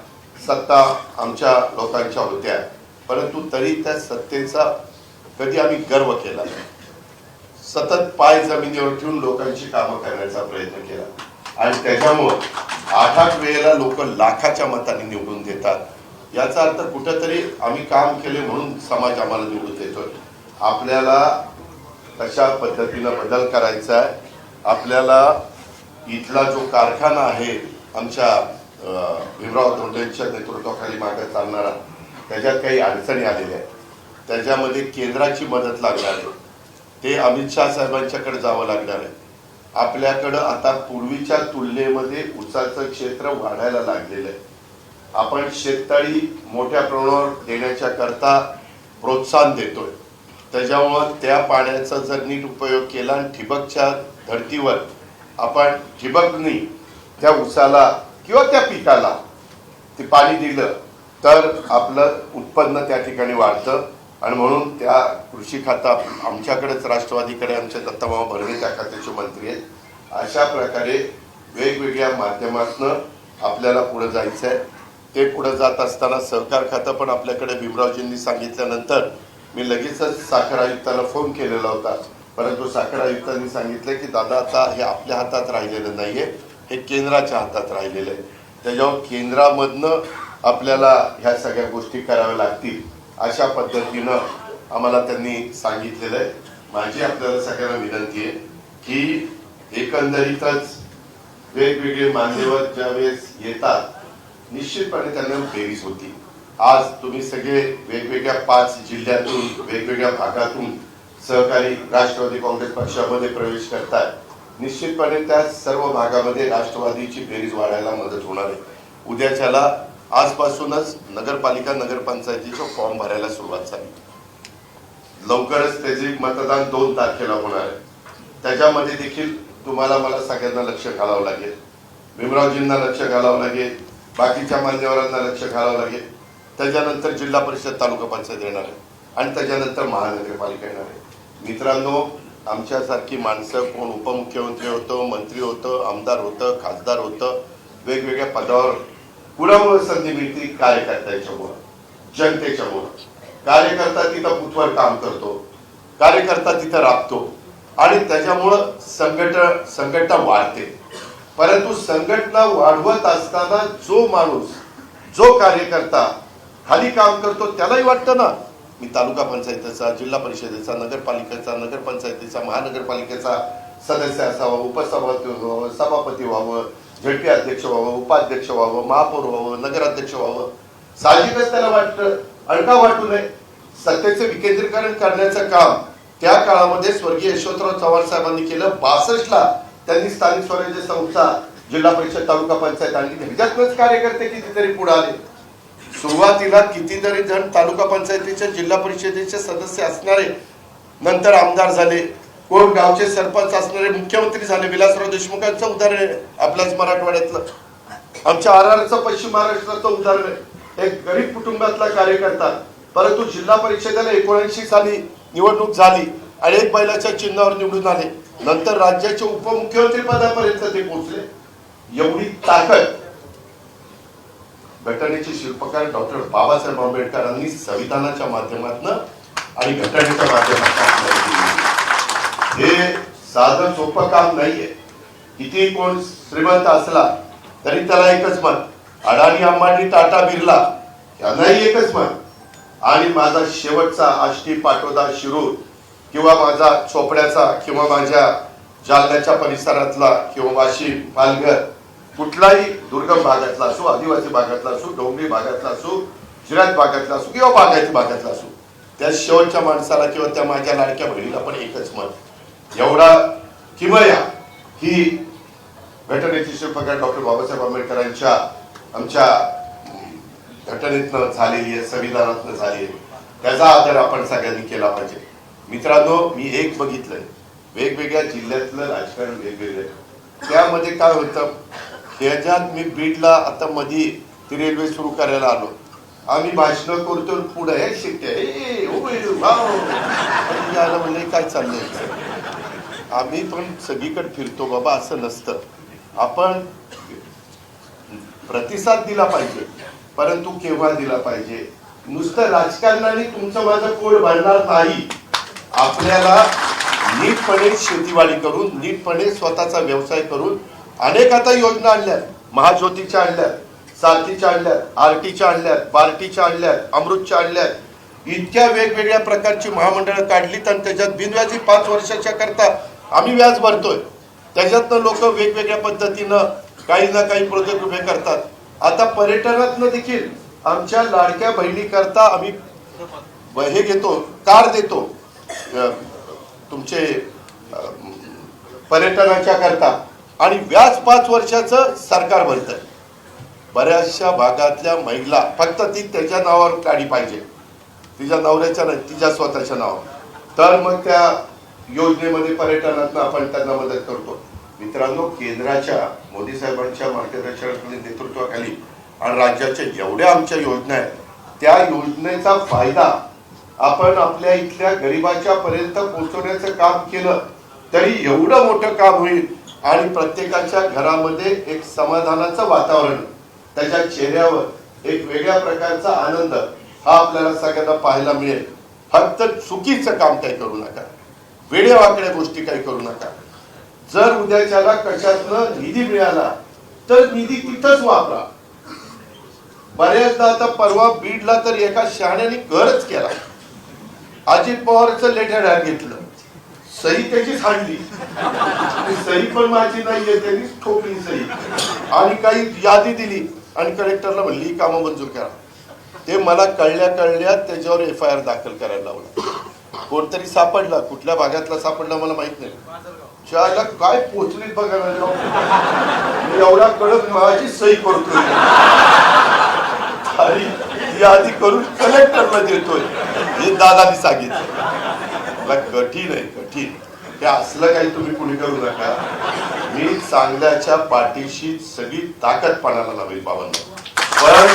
सत्ता आमच्या लोकांच्या होत्या. परंतु तरी त्या सत्तेचा कधी आम्ही गर्व केला नाही. सतत पाय जमिनीवर ठेवून लोकांची कामं करण्याचा प्रयत्न केला आणि त्याच्यामुळं 8-8 वेळेला लोक लाखाच्या मताने निवडून देतात. याचा अर्थ कुठेतरी आम्ही काम केले म्हणून समाज आम्हाला निवडून देतोय. आपल्याला तशा पद्धतीनं बदल करायचा आहे. आपल्याला इथला जो कारखाना आहे आमच्या भीमराव धोंडेंच्या नेतृत्वाखाली मागे चालणारा, त्याच्यात काही अडचणी आलेल्या आहेत. त्याच्यामध्ये केंद्राची मदत लागणार आहे. ते अमित शाह साहेबांच्याकडे जावं लागणार आहे. आपल्याकडं आता पूर्वीच्या तुलनेमध्ये ऊसाचं क्षेत्र वाढायला लागलेलं आहे. आपण शेततळी मोठ्या प्रमाणावर देण्याच्या करता प्रोत्साहन देतोय. त्याच्यामुळं त्या पाण्याचा जर नीट उपयोग केला आणि ठिबकच्या धर्तीवर आपण ठिबकनी त्या ऊसाला किंवा त्या पिकाला ते पाणी दिलं तर आपलं उत्पन्न त्या ठिकाणी वाढतं. आणि म्हणून त्या कृषी खाता आमच्याकडेच राष्ट्रवादीकडे आमचे दत्तामामा भरणे त्या खात्याचे मंत्री आहेत. अशा प्रकारे वेगवेगळ्या माध्यमातून आपल्याला पुढे जायचं आहे. ते पुढे जात असताना सहकार खातं पण आपल्याकडे भीमरावजींनी सांगितल्यानंतर मी लगेचच साखर आयुक्ताला फोन केलेला होता. परंतु साखर आयुक्तांनी सांगितलं की दादा आता हे आपल्या हातात राहिलेलं नाहीये, हे केंद्राच्या हातात राहिलेलं आहे. त्याच्यावर केंद्रामधनं आपल्याला ह्या सगळ्या गोष्टी कराव्या लागतील अशा पद्धतीनं आम्हाला त्यांनी सांगितलेलं आहे. माझी आपल्याला सगळ्यांना विनंती आहे की एकंदरीतच वेगवेगळे मान्यवर ज्यावेळेस येतात निश्चितपणे त्यांना बेरीज होती. आज तुम्ही सगळे वेगवेगळ्या 5 जिल्ह्यातून वेगवेगळ्या भागातून सहकारी राष्ट्रवादी काँग्रेस पक्षामध्ये प्रवेश करताय. निश्चितपणे त्या सर्व भागामध्ये राष्ट्रवादीची बेरीज वाढायला मदत होणार आहे. उद्याच्याला आजपासूनच नगरपालिका नगरपंचायतीचा फॉर्म भरायला सुरुवात झाली. लवकरच त्याचे मतदान 2 तारखेला होणार आहे. त्याच्यामध्ये देखील तुम्हाला मला सगळ्यांना लक्ष घालावं लागेल. भीमरावजींना लक्ष घालावं लागेल, बाकीच्या मान्यवरांना लक्ष घालावं लागेल. त्याच्यानंतर जिल्हा परिषद तालुका पंचायत येणार आहे आणि त्याच्यानंतर महानगरपालिका येणार आहे. मित्रांनो, आमच्यासारखी माणसं कोण उपमुख्यमंत्री होतं, मंत्री होतं, आमदार होतं, खासदार होतं, वेगवेगळ्या पदावर कुणामुळे संधी मिळते? कार्यकर्त्यांच्यामुळं, जनतेच्यामुळं. कार्यकर्ता तिथं बुथवर काम करतो, कार्यकर्ता तिथं राबतो आणि त्याच्यामुळं संघटना वाढते. परंतु संघटना वाढवत असताना जो माणूस, जो कार्यकर्ता खाली काम करतो त्यालाही वाटतं ना मी तालुका पंचायतीचा, जिल्हा परिषदेचा, नगरपालिकेचा, नगरपंचायतीचा, महानगरपालिकेचा सदस्य असावा, उपसभापती व्हावं, सभापती व्हावं, झडपी अध्यक्ष व्हावं, उपाध्यक्ष व्हावं, महापौर व्हावं, नगराध्यक्ष व्हावं. साहजिकच त्याला वाटतं. अडका वाटू नये. सत्तेचे विकेंद्रीकरण करण्याचं काम त्या काळामध्ये स्वर्गीय यशवंतराव चव्हाण साहेबांनी केलं. 62ला त्यांनी स्थानिक स्वराज्य संस्था, जिल्हा परिषद, तालुका पंचायत आणली. ह्याच्यातच कार्यकर्ते कितीतरी पुढे आले. सुरुवातीला कितीतरी जण तालुका पंचायतीचे, जिल्हा परिषदेचे सदस्य असणारे नंतर आमदार झाले, कोण गावचे सरपंच असणारे मुख्यमंत्री झाले. विलासराव देशमुखांचं उदाहरण आहे आपल्याच मराठवाड्यातलं. आमच्या आरआरचं पश्चिम महाराष्ट्राचं उदाहरण आहे. एक गरीब कुटुंबातला कार्यकर्ता, परंतु जिल्हा परिषदेला 79 साली निवडणूक झाली आणि 1 बैलाच्या चिन्हावर निवडून आले. नंतर राज्याचे उपमुख्यमंत्री पदापर्यंत ते पोहोचले. एवढी ताकद घटनेचे शिल्पकार डॉक्टर बाबासाहेब आंबेडकरांनी संविधानाच्या माध्यमातून आणि घटनेच्या माध्यमातून. हे साधं सोपं काम नाहीये. किती कोण श्रीमंत असला तरी त्याला एकच मत. अडाणी, अंबानी, टाटा, बिर्ला यांनाही एकच मत. आणि माझा शेवटचा आष्टी, पाटोदा, शिरूर किंवा माझा चोपड्याचा किंवा माझ्या जालन्याच्या परिसरातला किंवा वाशिम, पालघर, कुठलाही दुर्गम भागातला असो, आदिवासी भागातला असो, डोंगरी भागातला असो, जिरायत भागातला असो किंवा बागायती भागातला असो, त्या शेवटच्या माणसाला किंवा त्या माझ्या लाडक्या बहिणीला पण एकच मत. एवढा किमया ही घटनेची शिल्पकार डॉक्टर बाबासाहेब आंबेडकरांच्या आमच्या घटनेतनं झालेली आहे, संविधानातनं झालेली आहे. त्याचा आदर आपण सगळ्यांनी केला पाहिजे. मित्रांनो, मी एक बघितलंय, वेगवेगळ्या जिल्ह्यातलं राजकारण वेगवेगळं. त्यामध्ये काय होतं, ह्याच्यात मी बीडला आता मध्ये ती रेल्वे सुरू करायला आलो. आम्ही भाषण करतो, पुढे शिकते म्हणले काय चाललंय. आम्ही पण सगळीकडे फिरतो बाबा, असं नसतं. आपण प्रतिसाद दिला पाहिजे, परंतु केव्हा दिला पाहिजे. नुसतं राजकारणाने तुमचं माझं पोट भरणार नाही. आपल्याला नीटपणे शेतीवाडी करून, नीटपणे स्वतःचा व्यवसाय करून अनेक आता योजना आणल्यात. महाज्योतीच्या आणल्यात, सारथीच्या आणल्यात, आरटीच्या आणल्यात, बार्टीच्या आणल्यात, अमृतच्या आणल्यात. इतक्या वेगवेगळ्या प्रकारची महामंडळं काढलीत आणि त्याच्यात बिनव्याजी 5 वर्षाच्या करता आम्ही व्याज भरतोय. त्याच्यातनं लोक वेगवेगळ्या पद्धतीनं काही ना काही प्रोजेक्ट उभे करतात. आता पर्यटनातनं देखील आमच्या लाडक्या बहिणी करता आम्ही हे घेतो, कार देतो. तुमचे पर्यटनाच्या करता आणि व्याज 5 वर्षाचं सरकार भरतंय. बऱ्याचशा भागातल्या महिला फक्त ती त्याच्या नावावर गाडी पाहिजे, तिच्या नवऱ्याच्या नाही, तिच्या स्वतःच्या नावावर, तर मग त्या योजनेमध्ये पर्यटनातनं आपण त्यांना मदत करतो. मित्रांनो, केंद्राच्या मोदी साहेबांच्या मार्गदर्शनाखाली नेतृत्वाखाली आणि राज्याच्या जेवढ्या आमच्या योजना आहेत त्या योजनेचा फायदा आपण आपल्या इथल्या गरिबाच्या पर्यंत पोहोचवण्याचं काम केलं तरी एवढं मोठं काम होईल आणि प्रत्येकाच्या घरामध्ये एक समाधानाचं वातावरण, त्याच्या चेहऱ्यावर एक वेगळ्या प्रकारचा आनंद हा आपल्याला सगळ्यांना पाहायला मिळेल. फक्त चुकीचं काम काही करू नका, वेड्यावाकड्या गोष्टी काही करू नका. जर उद्याच्याला कशातनं निधी मिळाला तर निधी तिथंच वापरा. बऱ्याचदा आता परवा बीडला तर एका शहाण्याने घरच केला. अजित पवारचं लेटर हॅड घेतलं, सही त्याचीच हाणली, सही पण माझी नाहीये, त्यांनीच ठोकली सही आणि काही यादी दिली आणि कलेक्टरला म्हणली ही कामं मंजूर करा. ते मला कळल्या त्याच्यावर FIR दाखल करायला लावला. कोणतरी सापडला, कुठल्या भागातला सापडला मला माहित नाही. शाळेला काय पोचलीत बघा ना, एवढा कडक माझी सही करतोय आणि यादी करून कलेक्टरला देतोय, हे दादानी सांगितलं. कठीण आहे, कठीण. हे असलं काही तुम्ही कुणी करू नका. मी चांगल्याच्या पाठीशी सगळी ताकद पाण्याला लावेल बाबांना. पण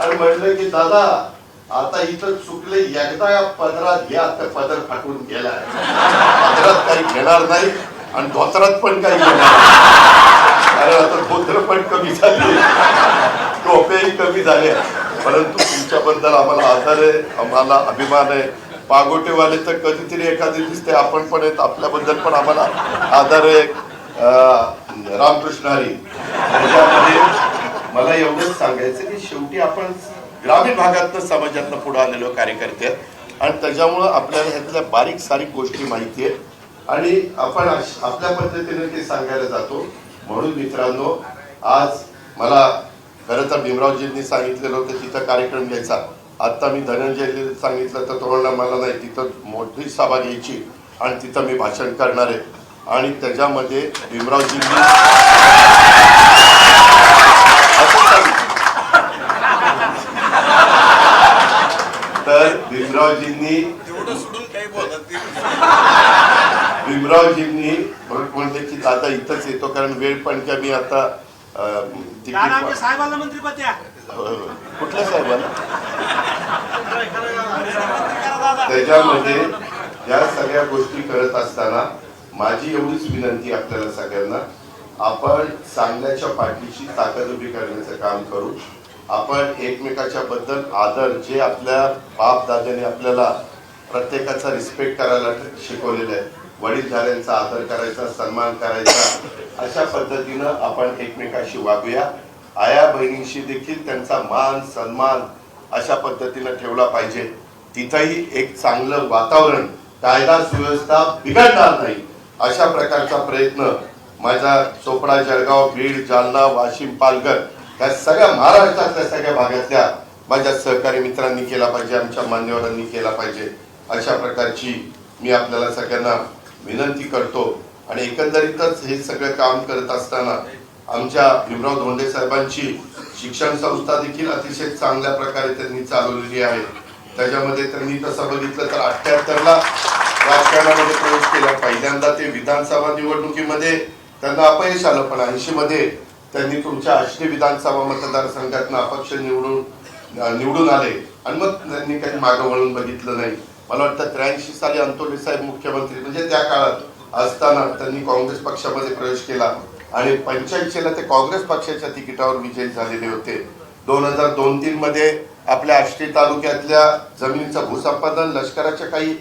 आणि म्हणलं की दादा आता इथं चुकले, एकदा पदरात घ्या, तर पदर फाटून गेलाय, पदरात काही घेणार नाही आणि धोतरात पण काही घेणार नाही. अरे आता धोतर पण कमी झाले, टोपेही कमी झाले, परंतु तुमच्याबद्दल आम्हाला आदर आहे, आम्हाला अभिमान आहे. पागोटेवाले तर कधीतरी एखादी दिसते, आपण पण आहेत, आपल्याबद्दल पण आम्हाला आदर आहे. रामकृष्ण हरी. त्याच्यामध्ये मला एवढंच सांगायचं की शेवटी आपण ग्रामीण भागातनं समाजातनं पुढे आलेलो कार्यकर्ते आहेत आणि त्याच्यामुळं आपल्याला ह्यातल्या बारीक सारीक गोष्टी माहिती आहेत आणि आपण आपल्या पद्धतीने ते सांगायला जातो. म्हणून मित्रांनो, आज मला खरं तर भीमरावजींनी सांगितलेलं होतं तिथं कार्यक्रम घ्यायचा. आता मी धनंजयला सांगितलं तर तो म्हणला मला नाही, तिथं मोठी सभा घ्यायची आणि तिथं मी भाषण करणार आहे आणि त्याच्यामध्ये भीमरावजींनी असं सांगितलं. तर भीमरावजींनी म्हणते की दादा इथंच येतो कारण वेळ पण कमी. आता साहेबांना मंत्रीपद द्या. कुठल्या साहेबांना? त्याच्यामध्ये या सगळ्या गोष्टी करत असताना माझी एवढीच विनंती आपल्याला सगळ्यांना, आपण चांगल्याच्या पाठीशी ताकद उभी करण्याचं काम करू. आपण एकमेकाच्या बद्दल आदर, जे आपल्या बाप दादाने आपल्याला प्रत्येकाचा रिस्पेक्ट करायला शिकवलेला आहे, वडीलधाऱ्यांचा आदर करायचा, सन्मान करायचा, अशा पद्धतीनं आपण एकमेकाशी वागूया. आया बहिणींशी देखील त्यांचा मान सन्मान अशा पद्धतीनं ठेवला पाहिजे. तिथंही एक चांगलं वातावरण, कायदा सुव्यवस्था बिघडणार नाही अशा प्रकारचा प्रयत्न माझा चोपडा, जळगाव, बीड, जालना, वाशिम, पालघर या सगळ्या महाराष्ट्रातल्या सगळ्या भागातल्या माझ्या सहकारी मित्रांनी केला पाहिजे, आमच्या मान्यवरांनी केला पाहिजे. अशा प्रकारची मी आपल्याला सगळ्यांना विनंती करतो. आणि एकंदरीतच हे सगळं काम करत असताना आमच्या भीमराव धोंडे साहेबांची शिक्षण संस्था देखील अतिशय चांगल्या प्रकारे त्यांनी चालवलेली आहे. त्याच्यामध्ये त्यांनी तसं बघितलं तर 78ला राजकारणामध्ये प्रवेश केला. पहिल्यांदा ते विधानसभा निवडणुकीमध्ये त्यांना अपयश आलं, पण 80 मध्ये त्यांनी तुमच्या आष्टी विधानसभा मतदारसंघातून अपक्ष निवडून आले आणि मग त्यांनी काही मागं वळून बघितलं नाही. मला वाटतं 83 साली अंतोले साहेब मुख्यमंत्री म्हणजे त्या काळात असताना त्यांनी काँग्रेस पक्षामध्ये प्रवेश केला आणि 85ला ते काँग्रेस पक्षाच्या तिकिटावर विजयी झालेले होते. 2002-03 मध्ये आपल्या आष्टी तालुक्यातल्या जमिनीचं भूसंपादन लष्कराच्या काही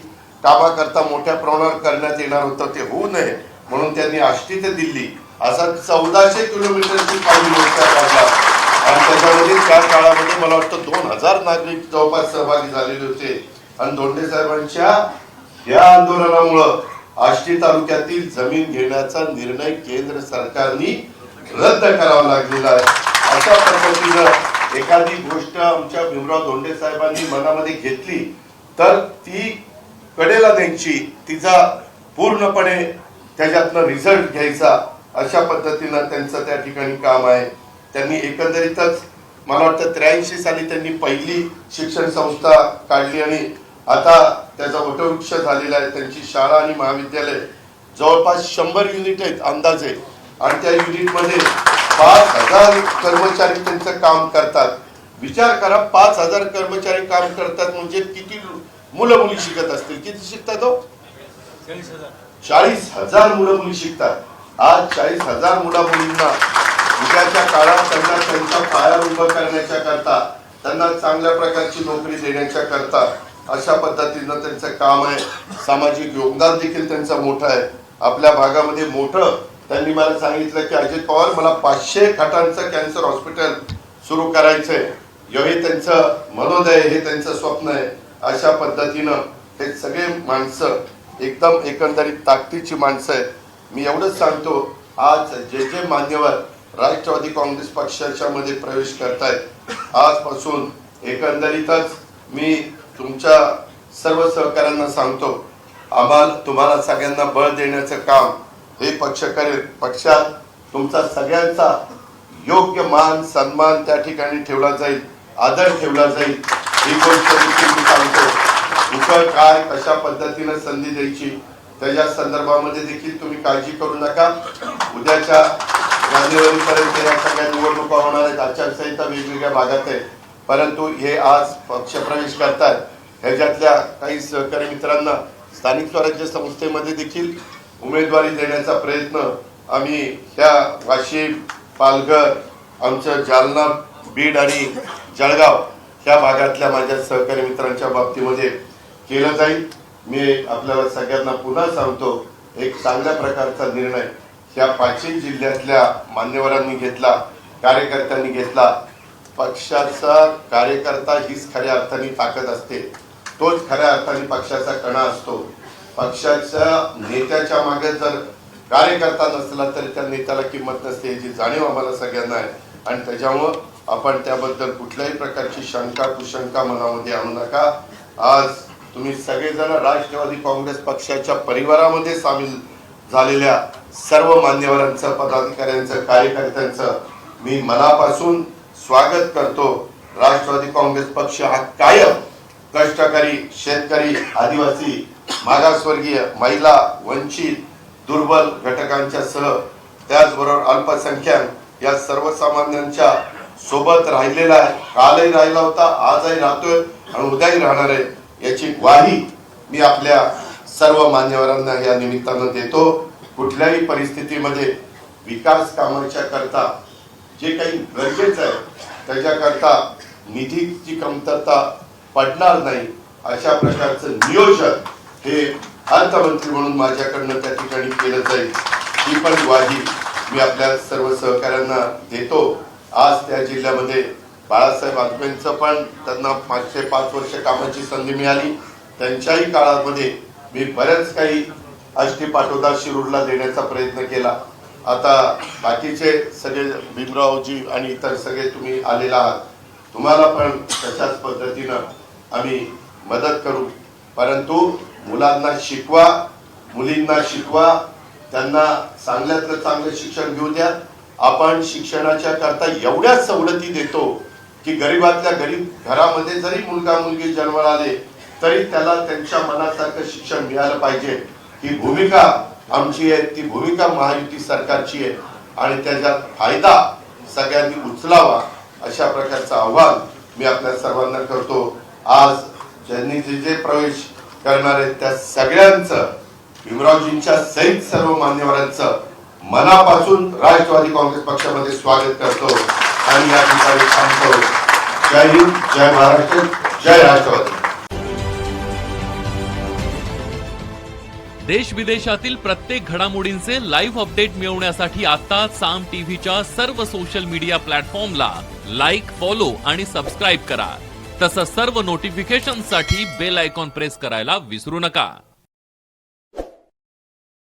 कामाकरता मोठ्या प्रमाणावर करण्यात येणार होतं, ते होऊ नये म्हणून त्यांनी आष्टी ते दिल्ली असा 1400 किलोमीटरची पायी मोर्चा काढला आणि त्याच्यामध्ये त्या काळामध्ये मला वाटतं 2000 नागरिक जवळपास सहभागी झालेले होते. आणि धोंडे साहेबांच्या या आंदोलनामुळं आष्टी तालुक्यातील जमीन घेण्याचा निर्णय केंद्र सरकारने रद्द करावा लागलेला आहे. अशा पद्धतीनं एखादी गोष्ट आमच्या भीमराव धोंडे साहेबांनी मनामध्ये घेतली तर ती कडेला न्यायची, तिचा पूर्णपणे त्याच्यातनं रिझल्ट घ्यायचा अशा पद्धतीनं त्यांचं त्या ठिकाणी काम आहे. त्यांनी एकंदरीतच मला वाटतं 83 साली त्यांनी पहिली शिक्षण संस्था काढली आणि आता त्याचा वटवृक्ष झालेला आहे. त्यांची शाळा आणि महाविद्यालय जवळपास 100 युनिट आहेत अंदाजे आणि त्या युनिटमध्ये 5000 कर्मचारी त्यांचं काम करतात. विचार करा, 5000 कर्मचारी काम करतात म्हणजे किती मुलं मुली शिकत असतील. किती शिकतात हो? 40,000 मुलं मुली शिकतात. आज 40,000 मुला मुलींना उद्याच्या काळात त्यांना त्यांच्या पायावर उभं करण्याच्या करता, त्यांना चांगल्या प्रकारची नोकरी देण्याच्या करता अशा पद्धतीनं त्यांचं काम आहे. सामाजिक योगदान देखील त्यांचं मोठं आहे. आपल्या भागामध्ये मोठं त्यांनी मला सांगितलं की अजित पवार, मला 500 खाटांचं कॅन्सर हॉस्पिटल सुरू करायचंय. हे त्यांचं मनोदय, हे त्यांचं स्वप्न आहे. अशा पद्धतीनं हे सगळे माणसं एकदम एकंदरीत ताकदीची माणसं आहेत. मी एवढंच सांगतो, आज जे मान्यवर राष्ट्रवादी काँग्रेस पक्षाच्या मध्ये प्रवेश करतायत, आजपासून एकंदरीतच मी तुमच्या सर्व सहकाऱ्यांना सांगतो, तुम्हाला सगळ्यांना बळ देण्याचं काम हे पक्ष करेल. पक्षात तुमचा सगळ्यांचा योग्य मान सन्मान त्या ठिकाणी ठेवला जाईल, आदर ठेवला जाईल. ही गोष्ट मी सांगतो. कुठं काय कशा पद्धतीनं संधी द्यायची त्याच्या संदर्भामध्ये देखील तुम्ही काळजी करू नका. उद्याच्या जानेवारीपर्यंत या सगळ्या निवडणुका होणार आहेत. आचारसंहिता वेगवेगळ्या भागात आहे, परंतु हे आज पक्षप्रवेश करतात. ह्याच्यातल्या काही सहकारी मित्रांना स्थानिक स्वराज्य संस्थेमध्ये देखील उमेदवारी देण्याचा प्रयत्न आम्ही ह्या वाशिम, पालघर, आमचं जालना, बीड आणि जळगाव ह्या भागातल्या माझ्या सहकारी मित्रांच्या बाबतीमध्ये केलं जाईल. मी आपल्याला सगळ्यांना पुन्हा सांगतो, एक चांगल्या प्रकारचा निर्णय ह्या 5 जिल्ह्यातल्या मान्यवरांनी घेतला, कार्यकर्त्यांनी घेतला. पक्षाचा कार्यकर्ता हीच खऱ्या अर्थाने ताकद असते, तोच खऱ्या अर्थाने पक्षाचा कणा असतो. पक्षाच्या नेत्याच्या मागे जर कार्यकर्ता नसला तर त्या नेत्याला किंमत नसते, याची जाणीव आम्हाला सगळ्यांना आहे. आणि त्याच्यामुळं आपण त्याबद्दल कुठल्याही प्रकारची शंका कुशंका मनामध्ये आणू नका. आज तुम्ही सगळेजण राष्ट्रवादी काँग्रेस पक्षाच्या परिवारामध्ये सामील झालेल्या सर्व मान्यवरांचं, पदाधिकाऱ्यांचं, कार्यकर्त्यांचं मी मनापासून स्वागत करतो. राष्ट्रवादी काँग्रेस पक्ष हा कायम कष्टकरी, शेतकरी, आदिवासी, मागासवर्गीय, महिला, वंचित, दुर्बल घटकांच्या सह त्याचबरोबर अल्पसंख्याक या सर्वसामान्यांच्या सोबत राहिलेला आहे. कालही राहिला होता, आजही राहतोय आणि उद्याही राहणार आहे, याची ग्वाही मी आपल्या सर्व मान्यवरांना या निमित्तानं देतो. कुठल्याही परिस्थितीमध्ये विकास कामाच्या करता जे काही गरजेचं आहे त्याच्याकरता निधीची कमतरता पडणार नाही, अशा प्रकारचं नियोजन हे अर्थमंत्री म्हणून माझ्याकडनं त्या ठिकाणी केलं जाईल. ही पण ग्वाही मी आपल्या सर्व सहकाऱ्यांना देतो. आज त्या जिल्ह्यामध्ये बाळासाहेब आजबेंचं पण त्यांना मागचे 5 वर्ष कामाची संधी मिळाली. त्यांच्याही काळामध्ये मी बरेच काही आष्टी पाटोदा शिरूरला देण्याचा प्रयत्न केला. आता बाकीचे सगळे भीमरावजी आणि इतर सगळे तुम्ही आलेला आहात, तुम्हाला पण तशाच पद्धतीनं आम्ही मदत करू. परंतु मुलांना शिकवा, मुलींना शिकवा, त्यांना चांगल्यातलं चांगलं शिक्षण घेऊ द्या. आपण शिक्षणाच्या करता एवढ्या सवलती देतो की गरीबातल्या गरीब घरामध्ये जरी मुलगा मुलगी जन्माला आले तरी त्याला त्यांच्या मनासारखं शिक्षण मिळालं पाहिजे. ही भूमिका आमची आहे, ती भूमिका महायुती सरकारची आहे आणि त्याचा फायदा सगळ्यांनी उचलावा अशा प्रकारचं आव्हान मी आपल्या सर्वांना करतो. आज ज्यांनी जे प्रवेश करणार आहेत त्या सगळ्यांचं, भीमरावजींच्या सहित सर्व मान्यवरांचं मनापासून राष्ट्रवादी काँग्रेस पक्षामध्ये स्वागत करतो आणि या ठिकाणी थांबतो. जय हिंद, जय महाराष्ट्र, जय राष्ट्रवादी. देश विदेशातील प्रत्येक घडामोडींचे लाईव्ह अपडेट मिळवण्यासाठी आता साम टीव्हीच्या सर्व सोशल मीडिया प्लॅटफॉर्मला लाईक, फॉलो आणि सबस्क्राईब करा. तसंच सर्व नोटिफिकेशनसाठी बेल आयकॉन प्रेस करायला विसरू नका.